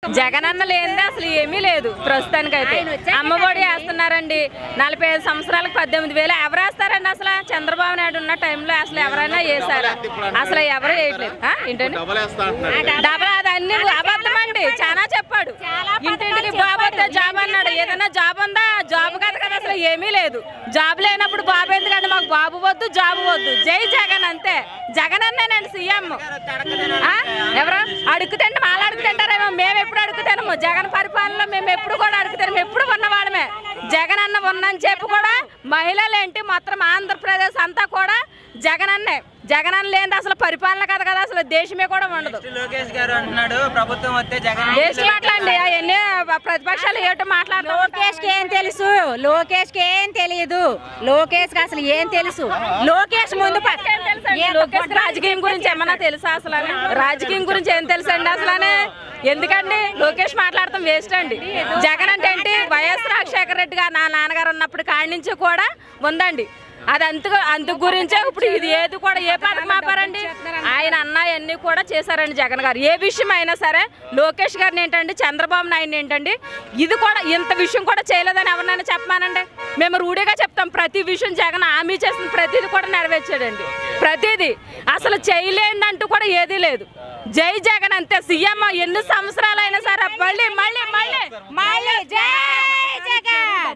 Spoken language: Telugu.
జగనన్న లేనిదే అసలు ఏమీ లేదు ప్రస్తుతానికైతే. అమ్మఒడి వేస్తున్నారండి 45 సంవత్సరాలకు 18,000 ఎవరు వేస్తారండి? అసలు చంద్రబాబు నాయుడు ఉన్న టైంలో అసలు ఎవరైనా వేసారా? అసలు ఎవరు వేయట్లేదు. ఏంటండి డబల్? అది అన్ని అబద్ధం అండి. చాలా చెప్పాడు, ఇంటింటికి బాబు వస్తే జాబ్ అన్నాడు. ఏదైనా జాబ్ ఉందా? జాబ్ కాదు కదా, అసలు ఏమీ లేదు. జాబ్ లేనప్పుడు బాబు ఎందుకంటే మాకు బాబు వద్దు, జాబ్ వద్దు, జై జగన్ అంతే. జగన్ అన్నేనండి సీఎం. ఎవరు అడుగుతండి? మాల అడుగుతుంటారేమో, మేము ఎప్పుడు అడుగుతాము. జగన్ పరిపాలనలో మేము ఎప్పుడు కూడా అడుగుతాము, ఎప్పుడు ఉన్నవాడమే. జగన్ అన్న ఉన్నని చెప్పి కూడా మహిళలు ఏంటి మొత్తం ఆంధ్రప్రదేశ్ అంతా కూడా జగన్ అన్నే. జగన్ అన్న లేని అసలు పరిపాలన కదా కదా, అసలు దేశమే కూడా ఉండదు. లోకేష్ గారు అంటున్నాడు ప్రభుత్వం వస్తే జగన్ దేశం మాట్లాడండి. అవన్నీ ప్రతిపక్షాలు ఏటో మాట్లాడుతూ లోకేష్కి ఏం తెలుసు? లోకేష్కి ఏం తెలియదు. లోకేష్కి అసలు ఏం తెలుసు? లోకేష్ ముందు లోకేష్ రాజకీయం గురించి ఏమన్నా తెలుసా? అసలు రాజకీయం గురించి ఏం తెలుసండి అసలు? ఎందుకండి లోకేష్ మాట్లాడతాం వేస్ట్ అండి. జగన్ అంటే ఏంటి? వైఎస్ రాజశేఖర రెడ్డి గారు నా నాన్నగారు ఉన్నప్పుడు కాడి నుంచి కూడా ఉందండి. అది అందు గురించే ఇప్పుడు ఇది ఏది కూడా ఏ పథకం ఆపారండి? ఆయన అన్నీ కూడా చేశారండి జగన్ గారు. ఏ విషయం అయినా సరే లోకేష్ గారిని ఏంటండి, చంద్రబాబు నాయుడు ఏంటండి, ఇది కూడా ఇంత విషయం కూడా చేయలేదని ఎవరినైనా చెప్పమానండి? మేము రూఢిగా చెప్తాం, ప్రతి విషయం జగన్ హామీ చేసిన ప్రతిదీ కూడా నెరవేర్చాడండి. ప్రతిదీ అసలు చేయలేదంటూ కూడా ఏదీ లేదు. జై జగన్ అంతే. సీఎం ఎన్ని సంవత్సరాలైనా సరే మళ్ళీ మళ్ళీ మళ్ళీ జై జగన్.